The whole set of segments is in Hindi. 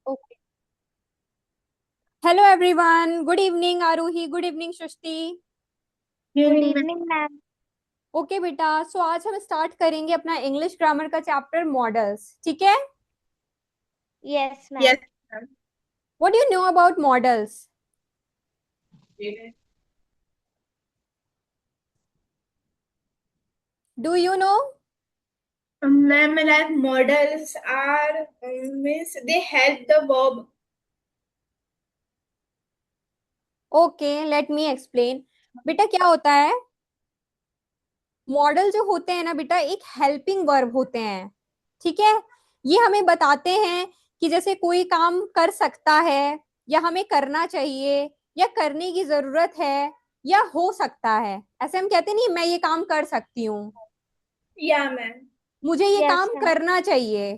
Okay. Hello everyone. Good evening Aruhi. Good evening Shushti. Good evening ma'am. Evening ma'am. Okay बेटा, सो आज हम स्टार्ट करेंगे अपना इंग्लिश ग्रामर का चैप्टर मॉडल्स. ठीक है. Yes ma'am. Yes ma'am. What do you know about models? Do you know? Ma'am, like models are means they help the verb. Okay, let me explain. बेटा क्या होता है, मॉडल जो होते हैं ना बेटा, एक हेल्पिंग वर्ब होते हैं. ठीक है. ये हमें बताते हैं कि जैसे कोई काम कर सकता है, या हमें करना चाहिए, या करने की जरूरत है, या हो सकता है. ऐसे हम कहते नहीं मैं ये काम कर सकती हूँ, Yeah, ma'am. मुझे ये यस काम मैम। करना चाहिए.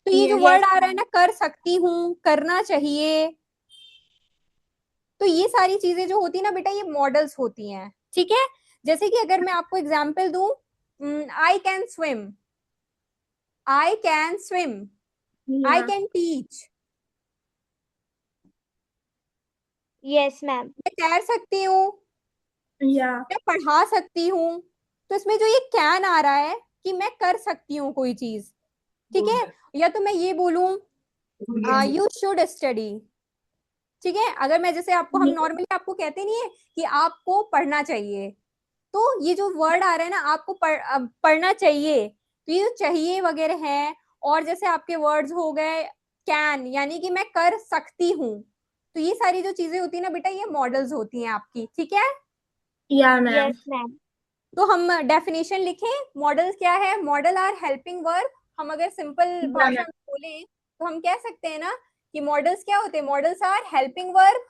तो ये जो Yes. वर्ड यस आ रहा है मैम। ना, कर सकती हूँ, करना चाहिए, तो ये सारी चीजें जो होती है ना बेटा, ये मॉडल्स होती हैं. ठीक है. जैसे कि अगर मैं आपको एग्जांपल दूं, I can swim, I can swim, I Yeah. Can teach, yes ma'am. मैं तैर सकती हूँ, Yeah. मैं पढ़ा सकती हूँ. तो इसमें जो ये कैन आ रहा है कि मैं कर सकती हूँ कोई चीज. ठीक है. या तो मैं ये बोलूं, यू शुड स्टडी. ठीक है. अगर मैं जैसे आपको, हम नॉर्मली आपको कहते नहीं है कि आपको पढ़ना चाहिए, तो ये जो वर्ड आ रहा है ना, आपको पढ़ना चाहिए, तो ये जो चाहिए वगैरह है. और जैसे आपके वर्ड्स हो गए कैन, यानी कि मैं कर सकती हूँ. तो ये सारी जो चीजें होती है ना बेटा, ये मॉडल्स होती हैं आपकी. ठीक है. Yeah, ma'am. Yes ma'am. तो हम डेफिनेशन लिखें, मॉडल क्या है. Modal are helping verb. हम अगर सिंपल Yeah, भाषा ma'am. में बोले तो हम कह सकते हैं ना कि मॉडल्स क्या होते हैं. Modals are helping verb.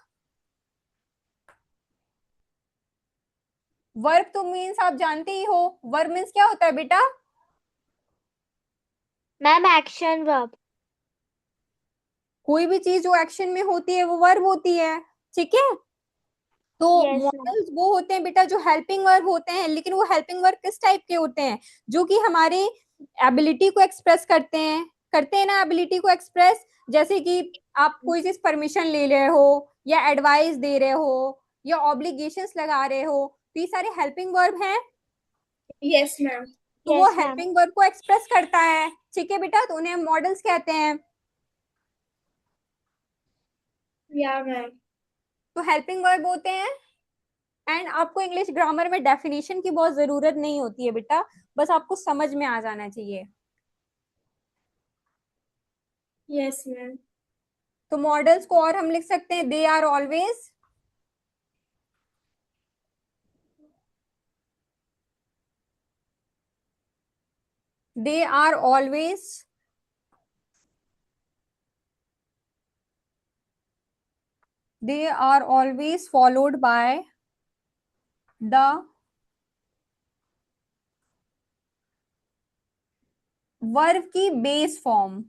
Verb तो मीन्स आप जानते ही हो, वर्ब मीन्स क्या होता है बेटा. Ma'am action verb. कोई भी चीज जो एक्शन में होती है वो वर्ब होती है. ठीक है. तो यस मैम। मॉडल्स वो होते हैं बेटा जो हेल्पिंग वर्ब होते हैं, लेकिन वो हेल्पिंग वर्ब किस टाइप के होते हैं, जो कि हमारे एबिलिटी को एक्सप्रेस करते हैं ना, एबिलिटी को एक्सप्रेस. जैसे कि आप कोई चीज परमिशन ले रहे हो, या एडवाइस दे रहे हो, या ऑब्लिगेशंस लगा रहे हो, तो ये सारे हेल्पिंग वर्ब हैं. Yes, ma'am. तो वो यस मैम। हेल्पिंग वर्ब को एक्सप्रेस करता है. ठीक है बेटा, तो उन्हें हम मॉडल्स कहते हैं. Yeah, ma'am. तो हेल्पिंग वर्ब होते हैं. एंड आपको इंग्लिश ग्रामर में डेफिनेशन की बहुत जरूरत नहीं होती है बेटा, बस आपको समझ में आ जाना चाहिए. Yes, ma'am. तो मॉडल्स को और हम लिख सकते हैं, they are always, they are always they are always followed by the verb की बेस फॉर्म.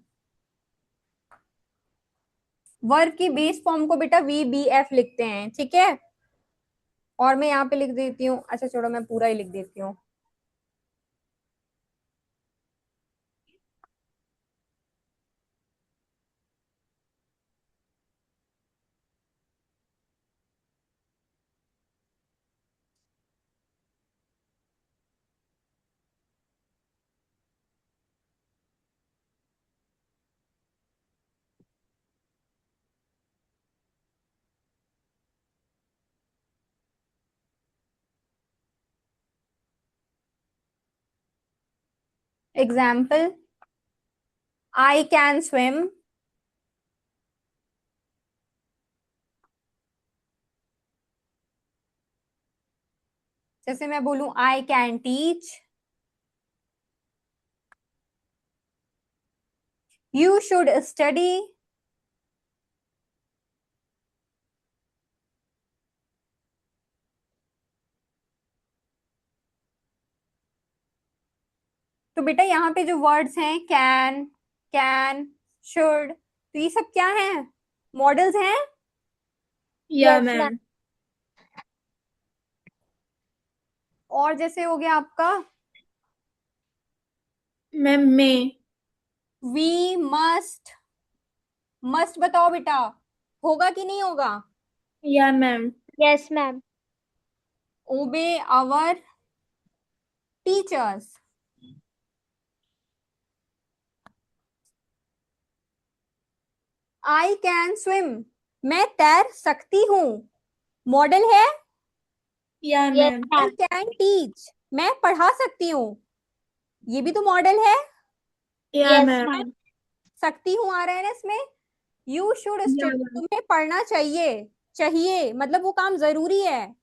वर्ब की बेस फॉर्म को बेटा वी बी एफ लिखते हैं. ठीक है. और मैं यहाँ पे लिख देती हूँ, अच्छा छोड़ो, मैं पूरा ही लिख देती हूँ. एग्जाम्पल, आई कैन स्विम, जैसे मैं बोलूं I can teach, you should study. तो बेटा यहाँ पे जो वर्ड्स हैं कैन, शुड, तो ये सब क्या हैं, मॉडल्स हैं. Yeah, yes ma'am. ma'am. और जैसे हो गया आपका Ma'am, may. We must, must बताओ बेटा, होगा कि नहीं होगा? Yeah, ma'am. Yes, ma'am. Obey our teachers. I can swim. मैं तैर सकती हूँ, मॉडल है। Yeah, Yes, ma'am. I ma'am. can teach. मैं पढ़ा सकती हूँ, ये भी तो मॉडल है। Yeah, Yes, ma'am. ma'am. सकती हूँ आ रहा है ना इसमें। You should Yeah, study. ma'am. तुम्हें पढ़ना चाहिए, चाहिए मतलब वो काम जरूरी है।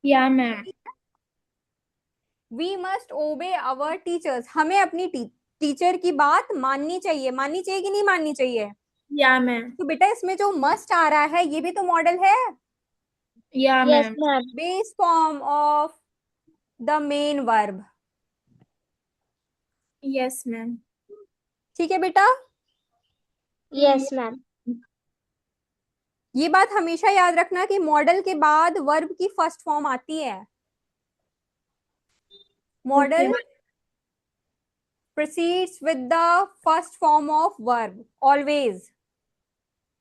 Yeah, ma'am. We must obey our teachers. हमें अपनी टीचर की बात माननी चाहिए। माननी चाहिए कि नहीं माननी चाहिए? Yeah, ma'am. तो बेटा इसमें जो मस्ट आ रहा है ये भी तो मॉडल है, Yeah, Yes, ma'am. ma'am. Base form of the main verb. Yes, ma'am. ठीक है बेटा, Yes, ma'am. ये बात हमेशा याद रखना कि मॉडल के बाद वर्ब की फर्स्ट फॉर्म आती है। Okay. Model proceeds with the first form of verb always.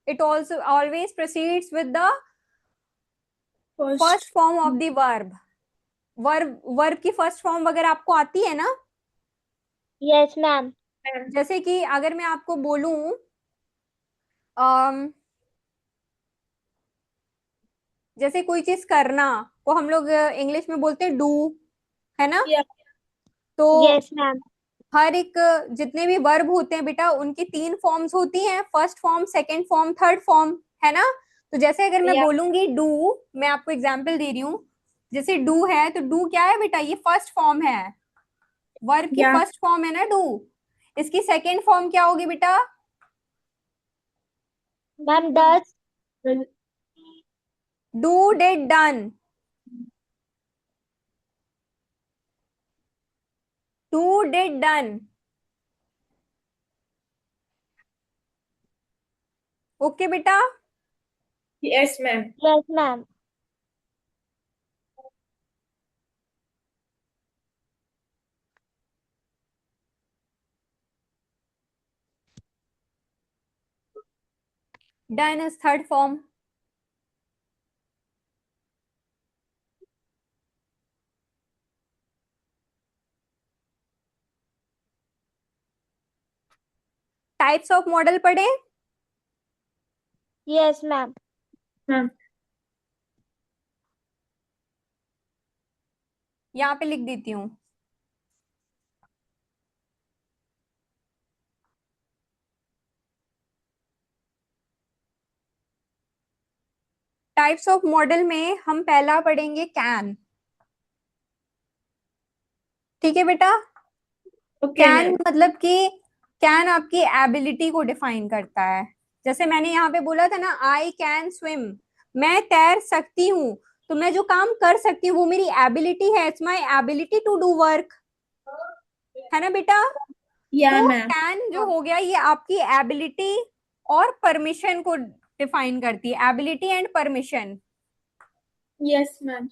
It also always proceeds with the First. first form of the verb. Verb की फर्स्ट फॉर्म वगैरह आपको आती है ना? Yes, ma'am. जैसे कि अगर मैं आपको बोलूं अम, जैसे कोई चीज करना को हम लोग इंग्लिश में बोलते हैं डू, है ना? Yeah. तो Yes, ma'am. हर एक जितने भी वर्ब होते हैं बेटा उनकी 3 फॉर्म्स होती हैं, first form, second form, third form, है ना? तो जैसे अगर मैं Yeah. बोलूंगी डू, मैं आपको एग्जांपल दे रही हूँ, जैसे डू है तो डू क्या है बेटा, ये फर्स्ट फॉर्म है, वर्ब की Yeah. फर्स्ट फॉर्म है ना डू। इसकी सेकंड फॉर्म क्या होगी बेटा? Ma'am, does. Do, did, done. Do, did, done. Okay बेटा, Yes, ma'am. Yes, ma'am. Done is third form. Types of model पढ़े? Yes, ma'am. Ma'am. यहाँ पे लिख देती हूँ। टाइप्स ऑफ मॉडल में हम पहला पढ़ेंगे कैन। ठीक है बेटा, Okay, कैन ma'am. मतलब कि कैन आपकी एबिलिटी को डिफाइन करता है। जैसे मैंने यहाँ पे बोला था ना, आई कैन स्विम, मैं तैर सकती हूँ, तो मैं जो काम कर सकती हूँ वो मेरी एबिलिटी है, it's my ability to do work, है ना बेटा? Yeah, तो ma'am. कैन जो हो गया ये आपकी एबिलिटी और परमिशन को डिफाइन करती है, ability and permission. Yes, ma'am.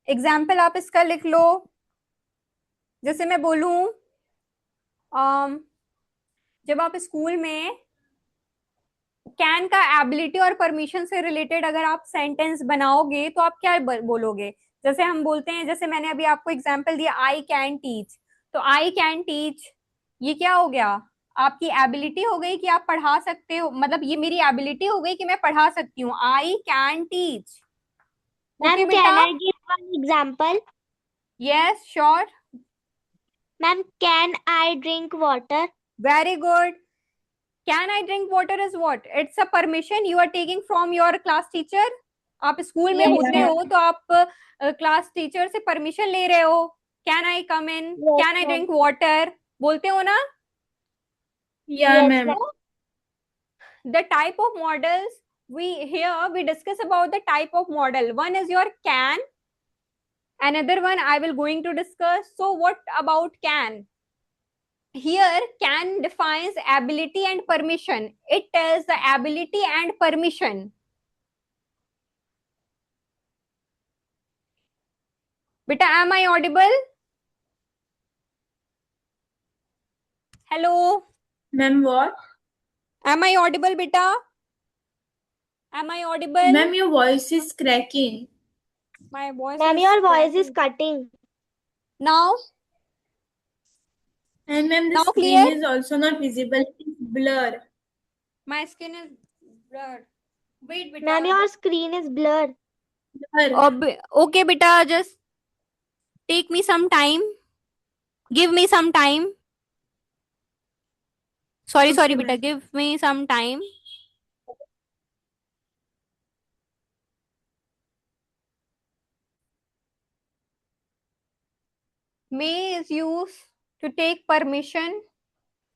Example आप इसका लिख लो, जैसे मैं बोलूं जब आप स्कूल में कैन का एबिलिटी और परमिशन से रिलेटेड अगर आप सेंटेंस बनाओगे तो आप क्या बोलोगे? जैसे हम बोलते हैं, जैसे मैंने अभी आपको एग्जांपल दिया, आई कैन टीच, तो आई कैन टीच ये क्या हो गया? आपकी एबिलिटी हो गई कि आप पढ़ा सकते हो, मतलब ये मेरी एबिलिटी हो गई कि मैं पढ़ा सकती हूँ, I can teach. Okay Ma'am, बेटा, can I give one example? Yes sure, Ma'am, can I drink water? Very good. Can I drink water is what? It's a permission you are taking from your class teacher. आप स्कूल में Yes, होते Yeah. ma'am. हो तो आप क्लास टीचर से परमिशन ले रहे हो, can I come in, Yes, can I ma'am. Drink water, बोलते हो ना? Yeah, Yes, ma'am. ma'am. The type of models, we discuss about the type of model. One is your can, another one I will going to discuss. So what about can? Here can defines ability and permission. It tells the ability and permission. बेटा am I audible? Hello, Ma'am, what? am I audible बेटा? Am I audible? Ma'am, your voice is cracking. My voice Ma'am, is your voice is cracking. cutting. Now And ma'am, the Now screen clear? is also not visible. It's blur. My skin is blurred. Wait Ma'am, बेटा. your screen is blurred. Blur. Okay बेटा, just take me some time. Give me some time. Sorry Okay, बेटा, ma'am. give me some time. May is used to take permission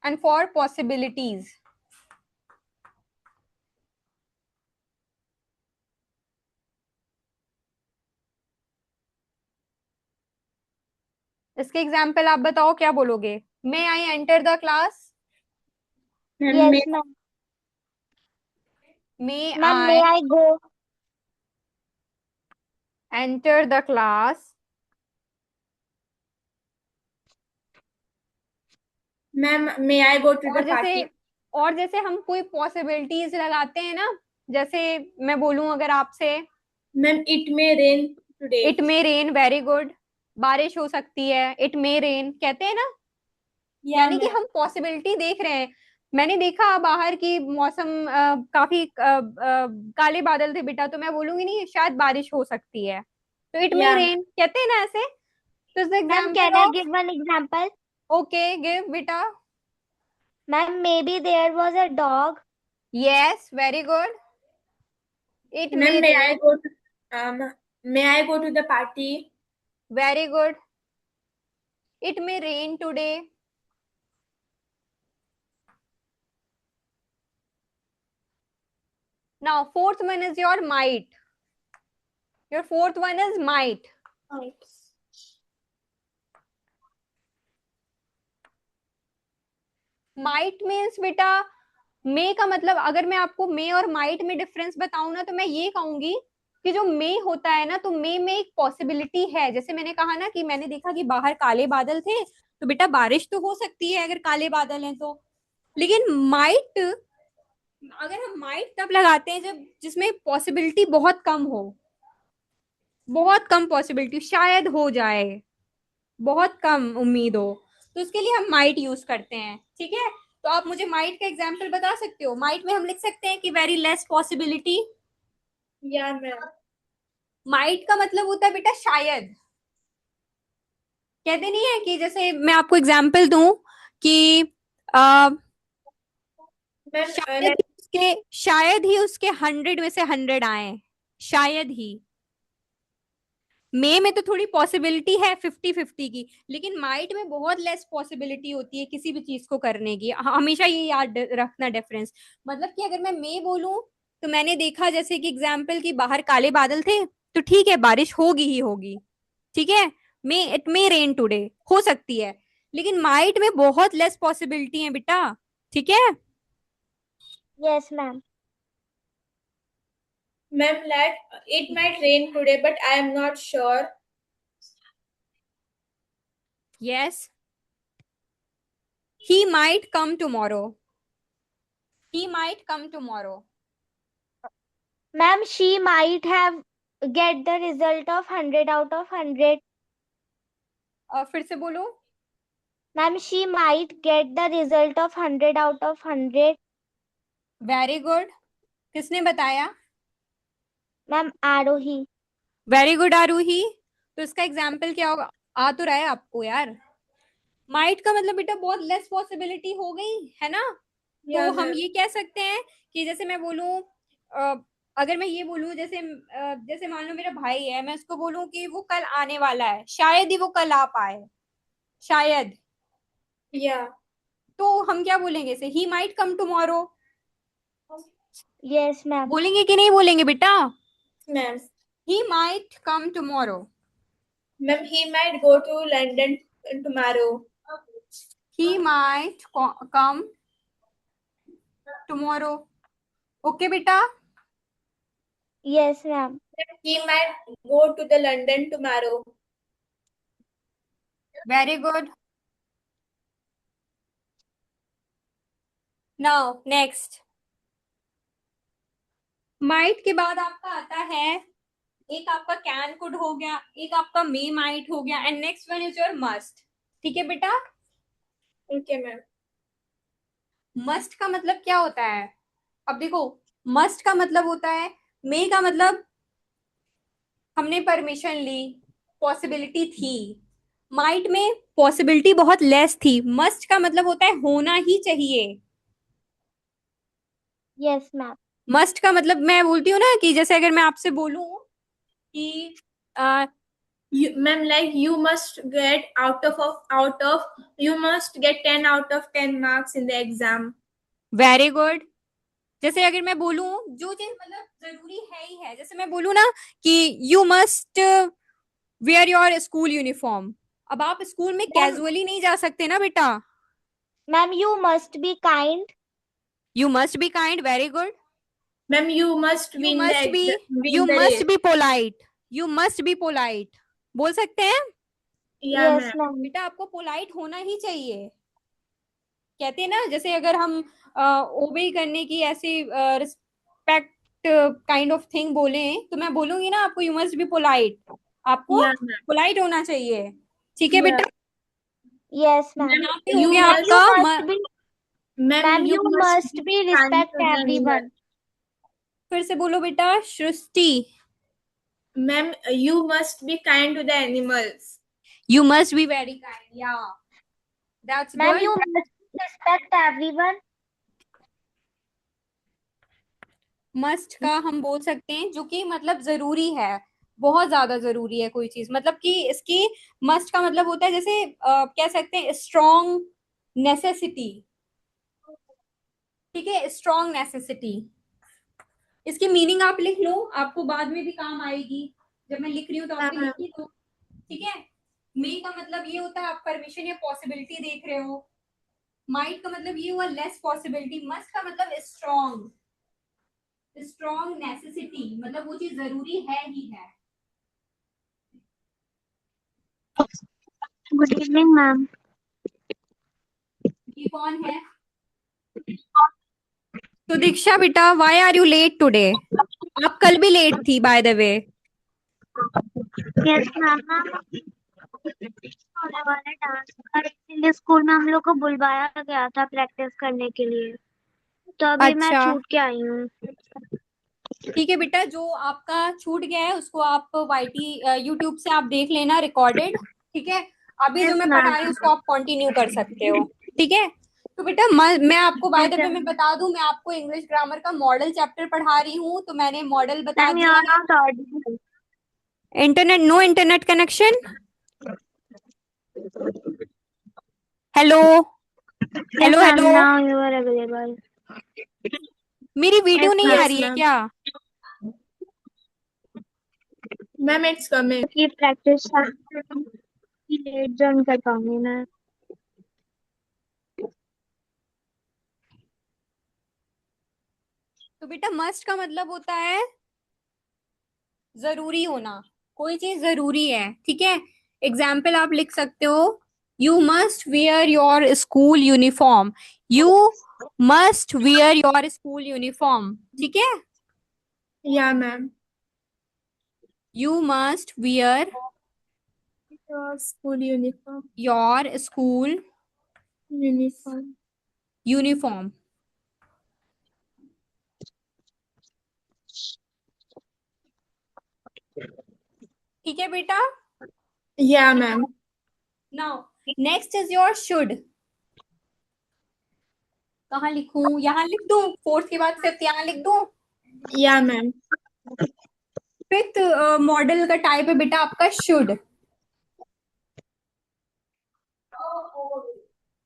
and for possibilities. इसके एग्जाम्पल आप बताओ, क्या बोलोगे? May I enter the class? Ma'am, Yes, ma'am. May Ma'am, may I I go? enter the class? ma'am, may I go to और the party? जैसे हम कोई पॉसिबिलिटीज लगाते हैं ना, जैसे मैं बोलूं अगर आपसे, Ma'am, it may rain today. It may rain, very good, बारिश हो सकती है, इट मे रेन कहते हैं ना, Yeah, यानी कि ma'am. हम पॉसिबिलिटी देख रहे हैं। मैंने देखा बाहर की मौसम काफी काले बादल थे बेटा, तो मैं बोलूंगी नहीं शायद बारिश हो सकती है, तो it may Yeah, ma'am. Rain कहते हैं ना ऐसे। तो is Ma'am, example can I of, give one example? Okay give बेटा। Ma'am, maybe there was a dog. Yes, very good, it may Ma'am, rain, may I go to the party? Very good, it may rain today. Now fourth one is your might, your fourth one is might. Right. Might means बेटा, मे का मतलब अगर मैं आपको मे और माइट में डिफरेंस बताऊं ना, तो मैं ये कहूंगी कि जो मे होता है ना, तो मे में एक पॉसिबिलिटी है। जैसे मैंने कहा ना कि मैंने देखा कि बाहर काले बादल थे, तो बेटा बारिश तो हो सकती है अगर काले बादल हैं तो। लेकिन माइट, अगर हम माइट तब लगाते हैं जब जिसमें पॉसिबिलिटी बहुत कम हो, बहुत कम पॉसिबिलिटी, शायद हो जाए, बहुत कम उम्मीद हो, तो उसके लिए हम माइट यूज करते हैं। ठीक है, तो आप मुझे माइट का एग्जाम्पल बता सकते हो? माइट में हम लिख सकते हैं कि very less possibility. Yeah, ma'am. Might का मतलब होता है बेटा शायद, कहते नहीं है कि जैसे मैं आपको एग्जाम्पल दूं कि Ma'am, शायद ही उसके 100 में से 100 आए, शायद ही। मे में तो थोड़ी पॉसिबिलिटी है 50-50 की, लेकिन माइट में बहुत लेस पॉसिबिलिटी होती है किसी भी चीज को करने की। हमेशा ये याद रखना डिफरेंस। मतलब कि अगर मैं मे बोलूं, तो मैंने देखा जैसे कि एग्जाम्पल कि बाहर काले बादल थे, तो ठीक है बारिश होगी ही होगी। ठीक है, may it may rain today, हो सकती है। लेकिन माइट में बहुत लेस पॉसिबिलिटी है बेटा। ठीक है, Yes, ma'am. ma'am, like it might rain today, but I am not sure. Yes, he might come tomorrow, he might come tomorrow. Ma'am, she might have get the result of 100 out of 100. फिर से बोलो। Ma'am, she might get the result of 100 out of 100. Very good, किसने बताया? Ma'am, Arohi. Very good आरूही। तो इसका एग्जाम्पल क्या होगा? आ तो रहा है आपको यार। माइट का मतलब बेटा बहुत लेस पॉसिबिलिटी हो गई है ना। तो Yeah, हम ma'am. ये कह सकते हैं कि जैसे मैं बोलूं, अगर मैं ये बोलूं जैसे जैसे मान लो मेरा भाई है, मैं उसको बोलूं कि वो कल आने वाला है, शायद ही वो कल आ पाए, शायद। Yeah. तो हम क्या बोलेंगे इसे? He might come tomorrow. Yes, ma'am. बोलेंगे कि नहीं बोलेंगे बेटा? Ma'am. He might come tomorrow. Ma'am, he might go to London tomorrow. He might come tomorrow. Okay बेटा। Yes, ma'am. He might go to the London tomorrow. Very good. Now next. Might के बाद आपका आता है, एक आपका कैन कुड हो गया, एक आपका मे माइट हो गया, and next one is your must. ठीक है बेटा. Okay ma'am. मस्ट का मतलब क्या होता है? अब देखो, मस्ट का मतलब होता है, मे का मतलब हमने परमिशन ली, पॉसिबिलिटी थी. माइट में पॉसिबिलिटी बहुत लेस थी. मस्ट का मतलब होता है होना ही चाहिए. Yes, ma'am. मस्ट का मतलब मैं बोलती हूँ ना कि जैसे अगर मैं आपसे बोलूं कि Ma'am, like you must get you must get 10 out of 10 marks in the exam. Very good. जैसे अगर मैं बोलूं जो चीज मतलब जरूरी है ही है, जैसे मैं बोलूं ना कि you must where your school uniform. अब आप स्कूल में Ma'am, कैजुअली नहीं जा सकते ना बेटा. Ma'am, you must be kind. You must be kind. Very good. ma'am, you must you win the must be exam, you win the must race. Be polite. You must be polite बोल सकते हैं Yeah, Yes, ma'am. ma'am. बेटा. आपको पोलाइट होना ही चाहिए. कहते हैं ना, जैसे अगर हम ओबे करने की ऐसी रिस्पेक्ट काइंड ऑफ थिंग बोले, तो मैं बोलूंगी ना आपको यू मस्ट बी पोलाइट. आपको Yeah, ma'am. पोलाइट होना चाहिए. ठीक है Yeah. बेटा. Yes, ma'am. Ma'am, यहाँ पे हो you गया Ma'am, must, you आपका must be, ma'am, ma'am, you you must must be be kind respect to the animal. everyone. फिर से बोलो बेटा. Srishti. Ma'am, you must be kind to the animals. You must be very kind. या that's Ma'am, good. you must respect everyone. Must का हम बोल सकते हैं जो कि मतलब जरूरी है, बहुत ज्यादा जरूरी है कोई चीज, मतलब कि इसकी मस्ट का मतलब होता है जैसे कह सकते हैं स्ट्रॉन्ग नेसेसिटी. ठीक है, स्ट्रॉन्ग नेसेसिटी. इसकी मीनिंग आप लिख लो, आपको बाद में भी काम आएगी. जब मैं लिख रही हूँ तो आप भी हाँ. लिखिए दो. ठीक है. मे का मतलब ये होता है आप परमिशन या पॉसिबिलिटी देख रहे हो. माइट का मतलब ये हुआ लेस पॉसिबिलिटी. मस्ट का मतलब स्ट्रॉन्ग. स्ट्रॉन्ग नेसेसिटी मतलब वो चीज जरूरी है ही है. Good evening, ma'am. ये कौन है? तो दीक्षा बेटा, why are you late today? आप कल भी लेट थी by the way. Yes, ma'am. होने वाला डांस का, इसीलिए स्कूल में हम लोग को बुलवाया गया था प्रैक्टिस करने के लिए, तो अभी मैं अच्छा छूट के आई हूँ. ठीक है बेटा, जो आपका छूट गया है उसको आप वाईटी यूट्यूब से आप देख लेना रिकॉर्डेड. ठीक है. अभी जो Yes, मैं पढ़ा ma'am. रही हूँ उसको आप कंटिन्यू कर सकते हो. ठीक है. तो बेटा मैं आपको बाय द वे Yes, मैं बता दूं, मैं आपको इंग्लिश ग्रामर का मॉडल चैप्टर पढ़ा रही हूँ, तो मैंने मॉडल बता ma'am, you दिए are हैं. not audible. Internet, no internet connection. Hello Yes, hello ma'am. Hello. Now you are available. मेरी वीडियो Yes, नहीं आ ma'am. Yes, रही है ma'am. क्या? Ma'am, it's coming. की प्रैक्टिस लेट ज्वाइन कर पाऊंगी मैं. तो बेटा मस्ट का मतलब होता है जरूरी होना, कोई चीज जरूरी है. ठीक है. एग्जाम्पल आप लिख सकते हो, you must where your school uniform. You must where your school uniform. ठीक है. Yeah, ma'am. You must where Your school uniform. Your school Uniform. Uniform. ठीक है बेटा. Yeah, ma'am. Now next is your should. कहाँ लिखूं? यहाँ लिख दूं? फोर्थ के बाद फिफ्थ यहाँ लिख दूं? Yeah, ma'am. फिफ्थ मॉडल का टाइप है बेटा आपका शुड.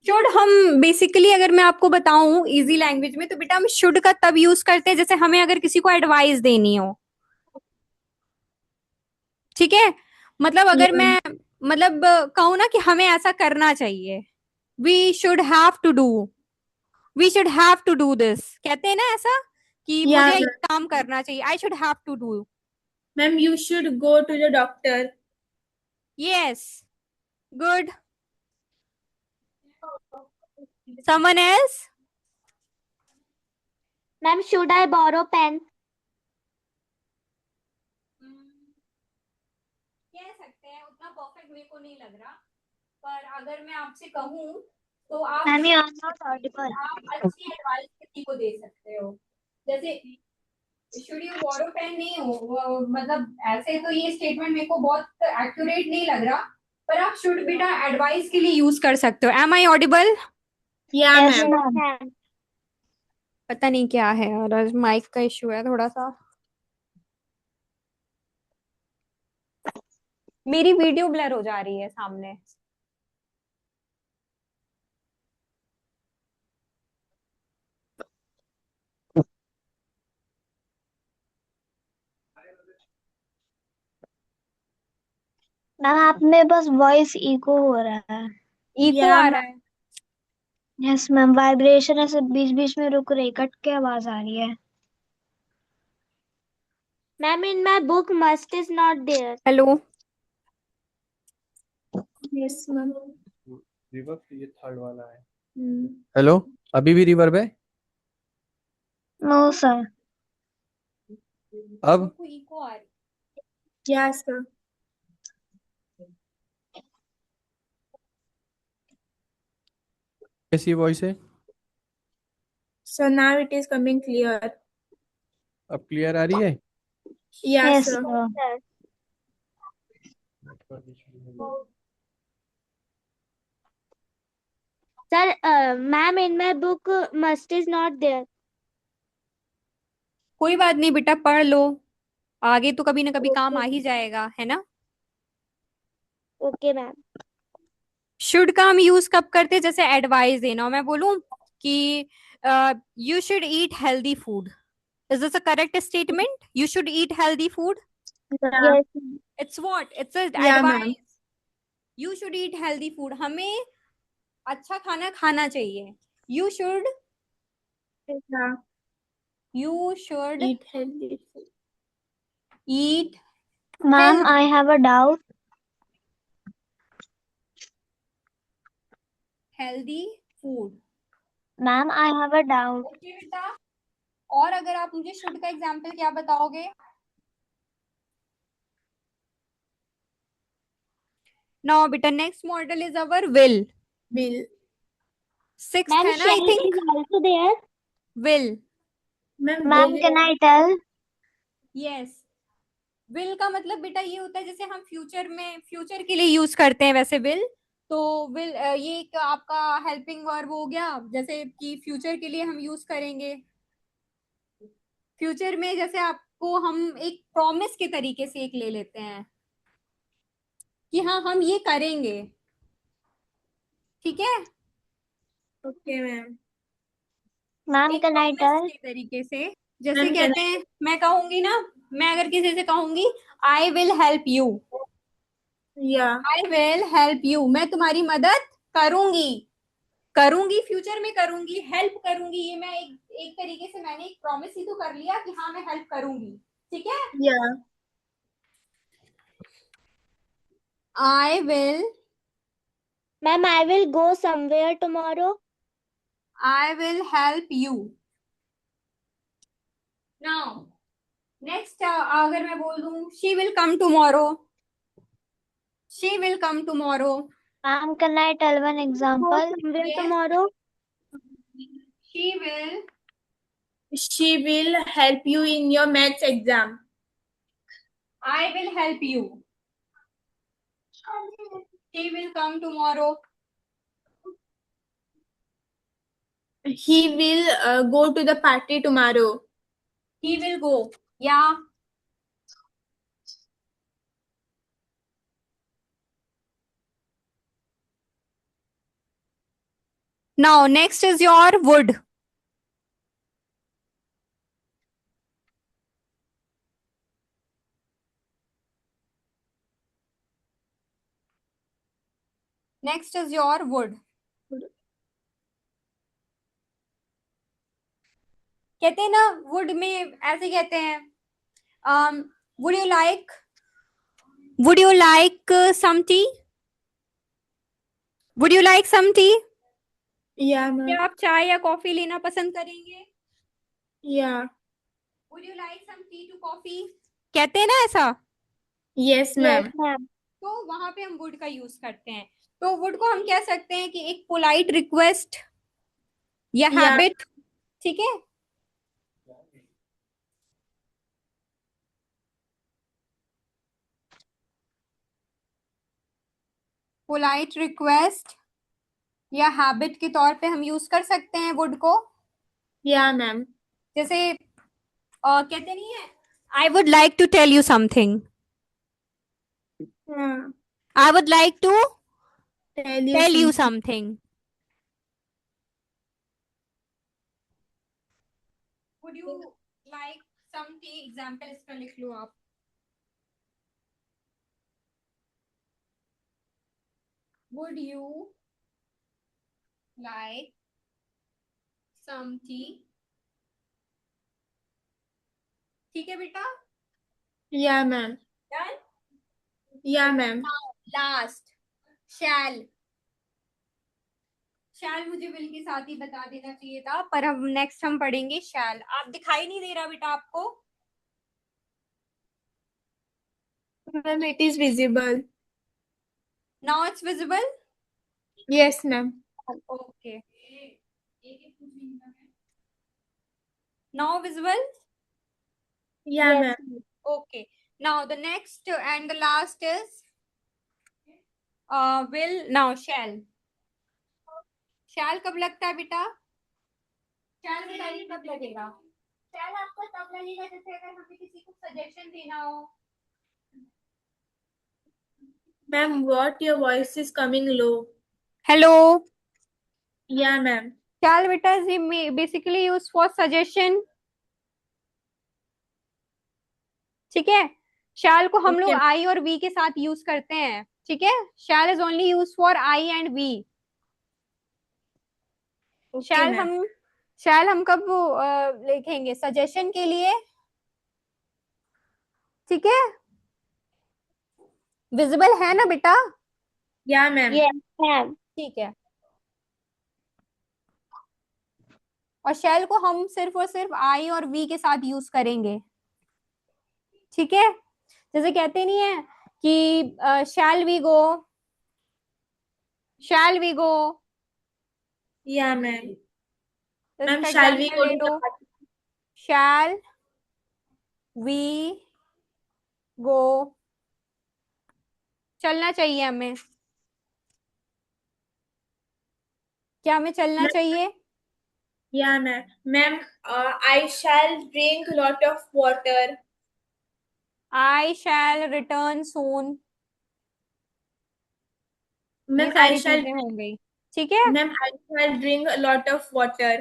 शुड हम बेसिकली अगर मैं आपको बताऊं इजी लैंग्वेज में, तो बेटा हम शुड का तब यूज करते हैं जैसे हमें अगर किसी को एडवाइस देनी हो. ठीक है. मतलब अगर Yeah. मैं मतलब कहूँ ना कि हमें ऐसा करना चाहिए, we should have to do. We should have to do this, कहते हैं ना ऐसा कि Yeah, मुझे ये ma'am. काम करना चाहिए. I should have to do. Ma'am, you should go to the doctor. Yes. Good. Someone else? Ma'am, should I borrow pen? कह सकते हैं, उतना परफेक्ट मेरे को नहीं लग रहा, पर अगर मैं आपसे कहूँ तो आप Ma'am, you are not audible. अच्छी एडवाइस किसी को दे सकते हो। जैसे शुड यू बोरो पेन नहीं हो, मतलब ऐसे तो ये स्टेटमेंट मेरे को बहुत एक्यूरेट नहीं लग रहा, पर आप शुड बेटा एडवाइस के लिए यूज कर सकते हो। Am I audible? Yeah, Yes, ma'am. ma'am. पता नहीं क्या है, और माइक का इशू है थोड़ा सा। मेरी वीडियो ब्लर हो जा रही है सामने। मैम, आप में बस वॉइस इको हो रहा है। इको Yeah, आ ma'am. रहा है? यस मैम, वाइब्रेशन ऐसे बीच बीच में रुक रही, कट के आवाज आ रही है। Ma'am, in my book must is not there. Hello? Yes, ma'am. Reverb ये थर्ड वाला है। हेलो, अभी भी रिवर्ब है? No sir. अब इको आ रही। Yes, sir. कैसी वॉइस है? So now it is coming clear. अब क्लियर आ रही है? Yeah, yes sir. Sir. Sir, ma'am, in my book must is not there. कोई बात नहीं बेटा, पढ़ लो, आगे तो कभी ना कभी काम आ ही जाएगा, है ना। Okay ma'am. शुड का हम यूज कब करते हैं? जैसे एडवाइस देना, मैं बोलूं कि you should eat healthy food, is this a correct statement? You should eat healthy food, Yeah. Yes. It's what, it's Yeah, ma'am. Advice. You should eat healthy food, हमें अच्छा खाना खाना चाहिए। You should, Yeah. You should Eat healthy food. Eat ma'am, I have a doubt. Healthy food. Ma'am, I have a doubt. Okay बेटा, और अगर आप मुझे शुड का एग्जाम्पल क्या बताओगे? नाउ बेटा next modal is our will, Will. Sixth ma'am, है ना I shall think. Is also there. Will, Ma'am, ma'am, will. Can I tell? Yes. Will का मतलब बेटा ये होता है, जैसे हम फ्यूचर में, फ्यूचर के लिए यूज करते हैं वैसे विल। तो विल ये एक आपका हेल्पिंग वर्ब हो गया, जैसे कि फ्यूचर के लिए हम यूज करेंगे। फ्यूचर में जैसे आपको हम एक प्रॉमिस के तरीके से एक ले लेते हैं कि हाँ हम ये करेंगे, ठीक है। Okay, ma'am. मैम, एक कैन आई प्रॉमिस टेल? के तरीके से, जैसे Ma'am, can कहते हैं, मैं कहूंगी ना, मैं अगर किसी से कहूंगी आई will help you, yeah. I will help you, मैं तुम्हारी मदद करूंगी। करूंगी फ्यूचर में करूंगी, हेल्प करूंगी, ये मैं एक तरीके से मैंने एक प्रॉमिस ही तो कर लिया कि हाँ मैं हेल्प करूंगी, ठीक है। Yeah. I will, ma'am, I will go somewhere tomorrow. I will help you. Now next, अगर मैं बोल दूं she will come tomorrow, she will come tomorrow. Ma'am, can I tell one example? Somewhere Yes. Tomorrow. She will, She will help you in your maths exam. I will help you, she will come tomorrow. He will go to the party tomorrow. He will go, या now next is your would. Next is your would. कहते हैं ना वुड में ऐसे कहते हैं, would you like, would you like some tea, would you like some tea. Yeah, ma'am. क्या आप चाय या कॉफी लेना पसंद करेंगे? Yeah. Would you like some tea to coffee? कहते हैं ना ऐसा। Yes, Yes, ma'am. ma'am. तो वहां पे हम वुड का यूज करते हैं। तो वुड को हम कह सकते हैं कि एक पोलाइट रिक्वेस्ट या Yeah. हैबिट, ठीक है। पोलाइट रिक्वेस्ट या हैबिट के तौर पे हम यूज कर सकते हैं वुड को। Yeah, ma'am. जैसे कहते नहीं है, I would like to tell you something, Yeah. I would like to Tell you tell you something. Something. Would you like some tea, example इसका लिख लो आप। Would you like some tea, ठीक है बेटा, Yeah, ma'am. Done. Yeah, ma'am. Last, shall. Shall मुझे बिल के साथ ही बता देना चाहिए था, पर अब नेक्स्ट हम पढ़ेंगे शैल। आप दिखाई नहीं दे रहा बेटा आपको? Ma'am, it is visible. Now it's visible. Yes, ma'am. Okay, now visible. Yeah, Yes, ma'am. ma'am. Okay. Now the next and the last is will. Now shall. Shall कब लगता है बेटा? Shall बताइए कब लगेगा? Shall आपको तब लगेगा जैसे अगर हमें किसी को सजेशन देना हो। Ma'am, what your voice is coming low. Hello. Yeah, ma'am. Shall बेटा is basically used for suggestion. ठीक है। shall को हम लोग Okay. I और V के साथ यूज करते हैं, ठीक है। shall is only used for I and V. Okay, shell ma'am. हम कब लिखेंगे? सजेशन के लिए, ठीक है। विजिबल है ना बेटा? Yeah, ma'am. Yes, ma'am. ठीक है। और शैल को हम सिर्फ और सिर्फ आई और वी के साथ यूज करेंगे, ठीक है। जैसे कहते नहीं है कि shall we go, shall we go. Yeah, ma'am. Ma'am, इसका shall we एग्जाम्पल go ले to लो। the party? Shall we go, चलना चाहिए हमें। क्या हमें चलना चाहिए? Yeah, ma'am. Ma'am, I shall drink lot of water. I shall return soon. ये Ma'am, सारी चीजें हो गई, ठीक है। I shall drink a lot of water.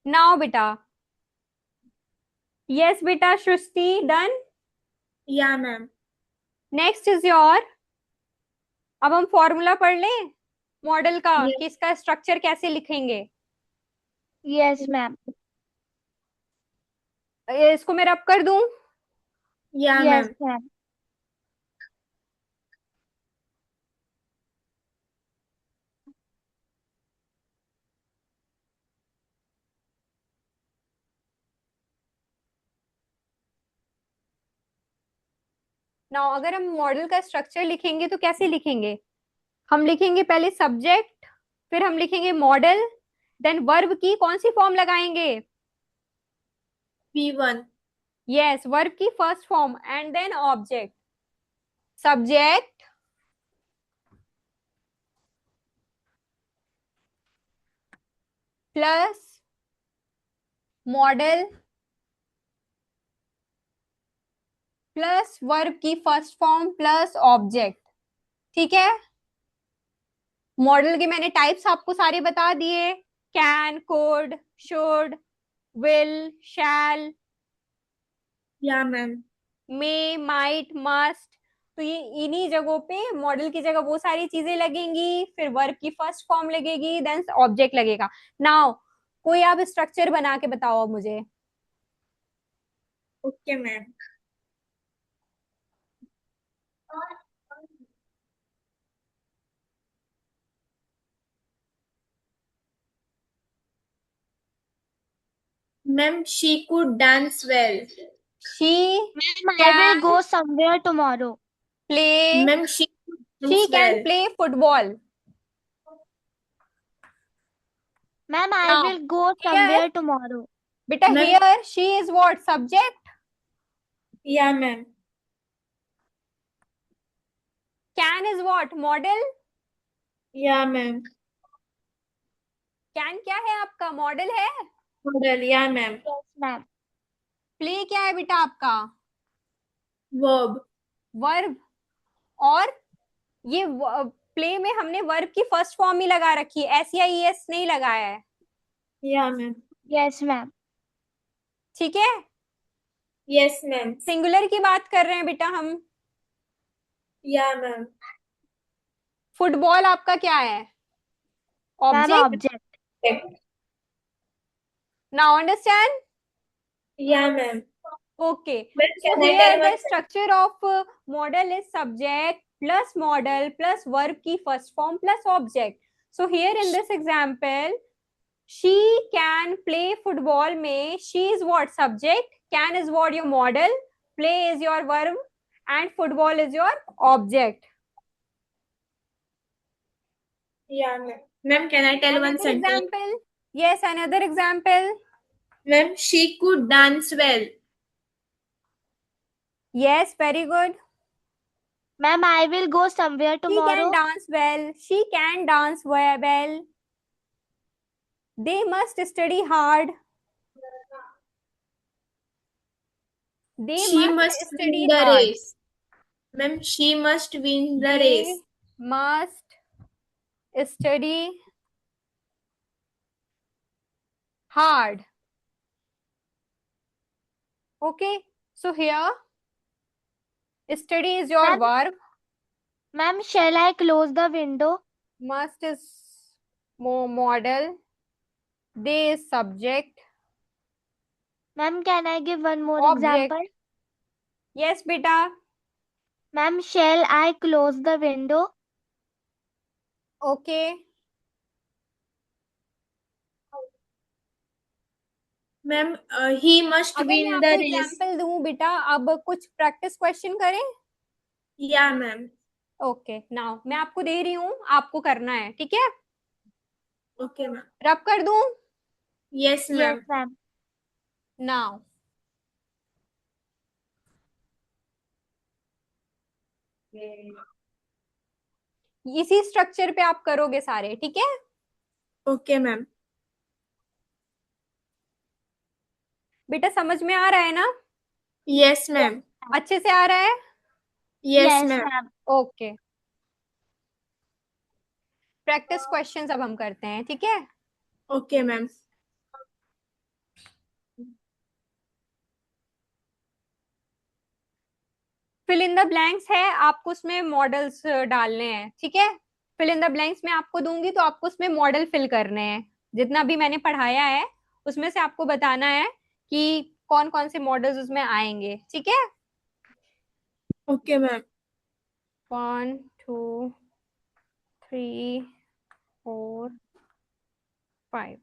Now बेटा, यस बेटा Srishti, done. Yeah, ma'am. Next is your. अब हम फॉर्मूला पढ़ लें मॉडल का Yes. कि इसका स्ट्रक्चर कैसे लिखेंगे। Yes, ma'am. इसको मैं रब कर दूं? Yeah, Yes, ma'am. ma'am. ना अगर हम मॉडल का स्ट्रक्चर लिखेंगे तो कैसे लिखेंगे? हम लिखेंगे पहले सब्जेक्ट, फिर हम लिखेंगे मॉडल, देन वर्ब की कौन सी फॉर्म लगाएंगे? P1. यस, वर्ब की first form and then object. Subject plus modal plus verb की फर्स्ट फॉर्म प्लस ऑब्जेक्ट, ठीक है। मॉडल के मैंने टाइप्स आपको सारे बता दिए, can, could, should, will, shall, Yeah, ma'am. May, might, must. तो ये इन्हीं जगहों पे मॉडल की जगह वो सारी चीजें लगेंगी, फिर वर्ब की फर्स्ट फॉर्म लगेगी, देन ऑब्जेक्ट लगेगा। नाउ कोई आप स्ट्रक्चर बना के बताओ अब मुझे। Okay, ma'am. Ma'am, she could dance well. She Ma'am, I can will go somewhere tomorrow. play. Ma'am, she could She dance can well. play football. Ma'am, I Now, will go here, somewhere tomorrow. beta, Ma'am. here she is what? Subject. Yeah, ma'am. Can is what? Model. Yeah, ma'am. Can क्या है आपका? Model है. Model. Yeah, ma'am. Yes, ma'am. Play क्या है बेटा आपका? Verb. Verb. और ये प्ले में हमने वर्ब की फर्स्ट फॉर्म ही लगा रखी है, एस या ई एस नहीं लगाया है. Yeah, ma'am. Yes, ma'am. ठीक है. Yes, ma'am. सिंगुलर की बात कर रहे हैं बेटा हम. Yeah, ma'am. फुटबॉल आपका क्या है? Ma'am, object. object. Now understand. Yeah, ma'am. Okay. Ma'am, So can I here tell the one thing? structure of model is subject plus model plus verb की first form plus object. So here in this example, she can play football में she is what? Subject. Can is what? Your model. Play is your verb and football is your object. Yeah, ma'am. Ma'am, can I tell one Another sentence? example. Yes, another example. Ma'am, she could dance well. Yes, very good. Ma'am, I will go somewhere She can tomorrow. dance well. She can dance well. They must study hard. They She must must study win the hard. race. Ma'am, she must win the They race. must study hard. Okay. So here, study is your Ma'am. verb. Ma'am, shall I close the window? Must is model. They is subject. Ma'am, can I give one more Object. example? Yes, beta. Ma'am, shall I close the window? Okay. Ma'am, he must अगर मैं win आपको the race. एग्जाम्पल दूं बेटा, अब कुछ प्रैक्टिस क्वेश्चन करें. Yeah, ma'am. ओके. नाउ मैं आपको दे रही हूँ, आपको करना है. ठीक है. Okay, ma'am. रब कर दूं. Yes, ma'am. Yes, ma'am. Now इसी स्ट्रक्चर पे आप करोगे सारे. ठीक है. Okay, ma'am. बेटा समझ में आ रहा है ना? Yes, ma'am. अच्छे से आ रहा है? Yes, ma'am. Okay. Practice questions अब हम करते हैं. ठीक है. Okay, ma'am. Fill in the blanks है, आपको उसमें मॉडल्स डालने हैं. ठीक है. फिल इन द ब्लैंक्स में आपको दूंगी तो आपको उसमें मॉडल फिल करने हैं. जितना भी मैंने पढ़ाया है उसमें से आपको बताना है कि कौन कौन से मॉडल्स उसमें आएंगे. ठीक है. Okay, ma'am. 1 2 3 4 5.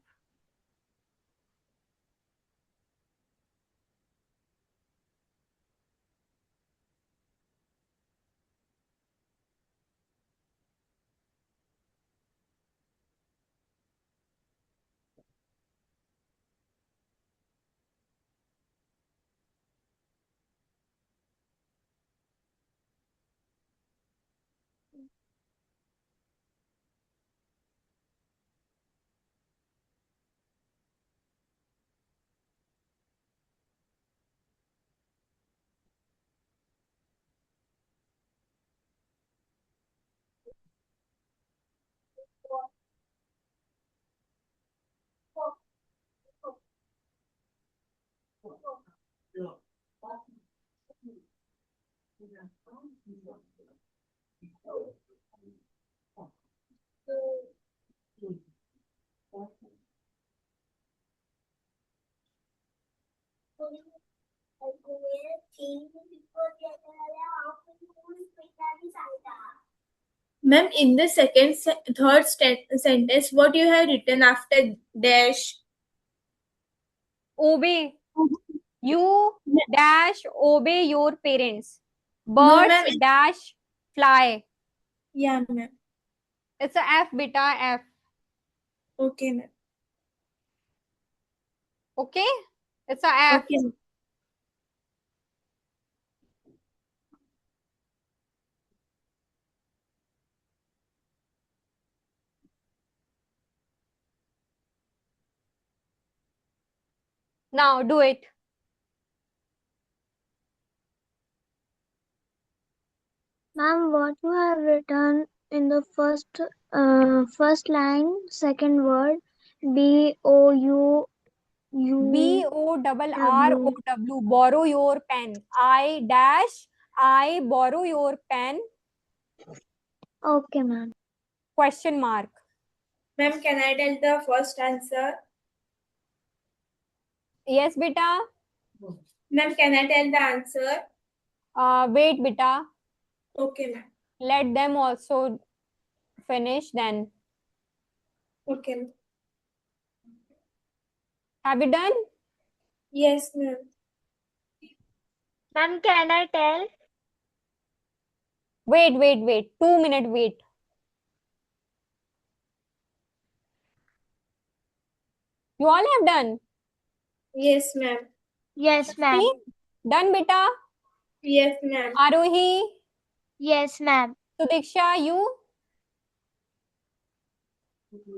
Ma'am, in the third sentence, what you have written after dash? obey. You dash obey your parents. No, Birds ma'am. dash fly. Yeah, ma'am. It's a F, beta, F. Okay, ma'am. Okay? It's a F. Okay, ma'am. Now do it. Ma'am, what you have written in the first line, second word, BOUUW. BORROW. Borrow your pen. I borrow your pen. Okay, ma'am. Question mark. Ma'am, can I tell the first answer? Yes, beta. Ma'am, can I tell the answer? Wait, beta. Okay, ma'am. Let them also finish then. Okay, ma'am. Have you done? Yes, ma'am. Ma'am, can I tell? Wait. 2 minutes, wait. You all have done? Yes, ma'am. Yes, ma'am. See? Done, beta? Yes, ma'am. Arohi, Yes, ma'am. Sudiksha, you?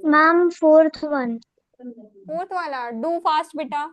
Ma'am, fourth one. Fourth wala. Do fast, beta.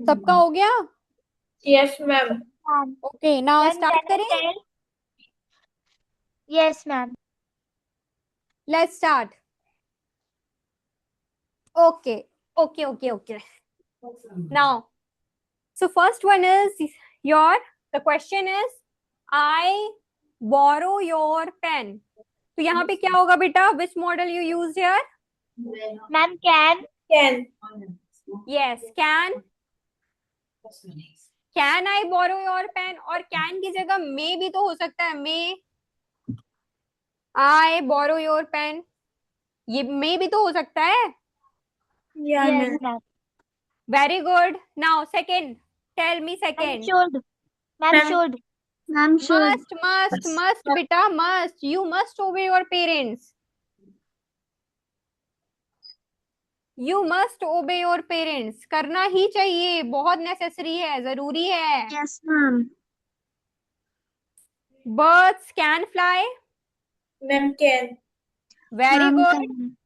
सबका हो गया? Yes, ma'am. Ma'am, Okay, now Ma'am, start can I करें? tell? Yes, ma'am. Let's start. Okay. Now, so first one is the question is, I borrow your pen. तो यहाँ पे क्या होगा बेटा? Which model you used here? Ma'am, can? Can. Yes, can I borrow your pen? और can की जगह may भी तो हो सकता है. May I borrow your pen? ये may भी तो हो सकता है. Yeah, Yes, ma'am. ma'am. Very good. Now second. Tell me Ma'am, second. should. Ma'am, Ma'am. should. Ma'am, should. Must, beta, must. You must obey your parents. You must obey your parents. करना ही चाहिए. बहुत necessary है. जरूरी है. Yes, ma'am. Birds can fly. Ma'am, can. Very Ma'am, good. can.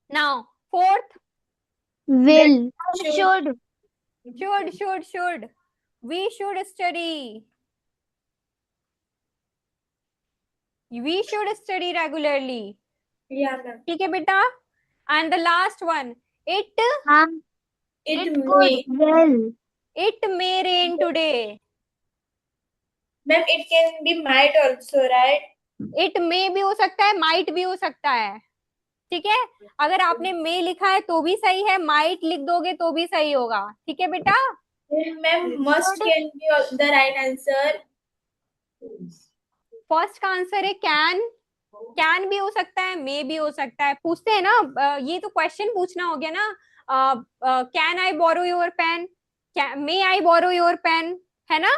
Now fourth. Will. Should. Should. We should study. We should study regularly. Yeah, ma'am. ठीक है बेटा. And the last one. Ma'am, It it may. could. Will. It may rain today. Ma'am, it can be might also, right? It may भी हो सकता है, might भी हो सकता है. ठीक है. अगर आपने may लिखा है तो भी सही है, might लिख दोगे तो भी सही होगा. ठीक है बेटा. Ma'am, must can be the right answer. First का आंसर है कैन भी हो सकता है, मे भी हो सकता है. पूछते हैं ना, ये तो क्वेश्चन पूछना हो गया ना. Can I borrow your pen, may I borrow your pen, है ना.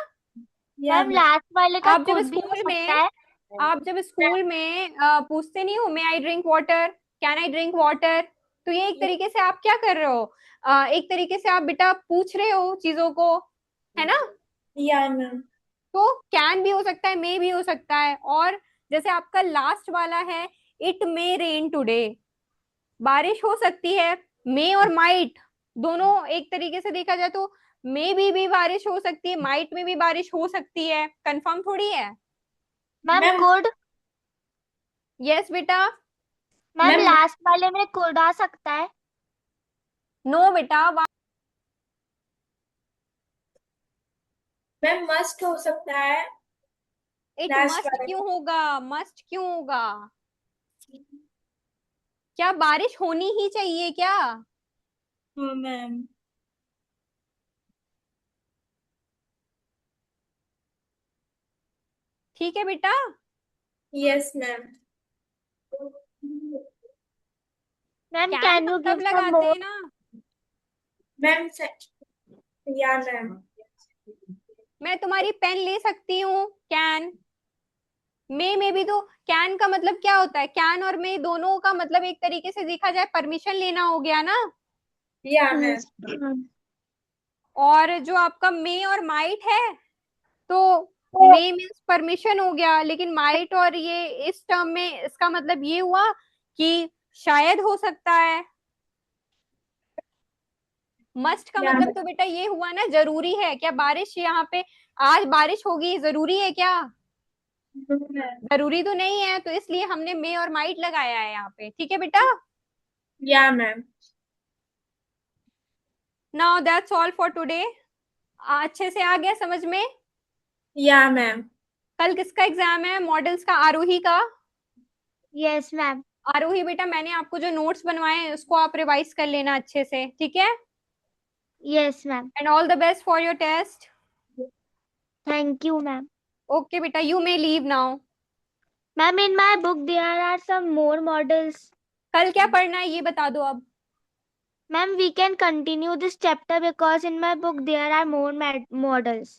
Yeah, Ma'am, last वाले का आप जब could भी हो स्कूल में सकता पूछते नहीं हो may I drink water, can I drink water, तो ये एक तरीके से आप क्या कर रहे हो, एक तरीके से आप बेटा पूछ रहे हो चीजों को, है ना. Yeah, ma'am. तो कैन भी हो सकता है, मे भी हो सकता है. और जैसे आपका लास्ट वाला है, इट मे रेन टुडे, बारिश हो सकती है. मे और माइट दोनों एक तरीके से देखा जाए तो मे भी बारिश हो सकती है, माइट में भी बारिश हो सकती है, कंफर्म थोड़ी है। मैम मैम कोड, यस बेटा। मैम मैम लास्ट वाले में कोड आ सकता है? नो बेटा, मैम मस्ट हो सकता है इट लास्ट मस्ट वाले क्यों होगा, मस्ट क्यों होगा? क्या बारिश होनी ही चाहिए क्या? में। मैम ठीक है बेटा। Yes ma'am. Ma'am can can हम यू तब गिव सम लगाते मोर? हैं ना। मैम या मैम। मैं तुम्हारी पेन ले सकती हूँ, कैन। मे में भी तो कैन का मतलब क्या होता है, कैन और मे दोनों का मतलब एक तरीके से देखा जाए परमिशन लेना हो गया ना। या मैम। Yes ma'am. और जो आपका मे और माइट है, तो मे मीन्स परमिशन हो गया, लेकिन माइट और ये इस टर्म में इसका मतलब ये हुआ कि शायद हो सकता है। मस्ट का या मतलब तो बेटा ये हुआ ना, जरूरी है क्या बारिश यहाँ पे, आज बारिश होगी जरूरी है क्या? मैम। जरूरी तो नहीं है, तो इसलिए हमने मे और माइट लगाया है यहाँ पे, ठीक है बेटा। या ma'am. Now that's all for today. अच्छे से आ गया समझ में? या मैम। कल किसका एग्जाम है, मॉडल्स का, आरोही का? Yes ma'am. आरोही बेटा, मैंने आपको जो नोट्स बनवाए हैं उसको आप रिवाइज कर लेना अच्छे से, ठीक है? Yes ma'am. And all the best for your test. Thank you ma'am. Okay बेटा, you may leave now. Ma'am in my book there are some more models. कल क्या पढ़ना है ये बता दो अब। Ma'am, we can continue this chapter because in my book there are more models.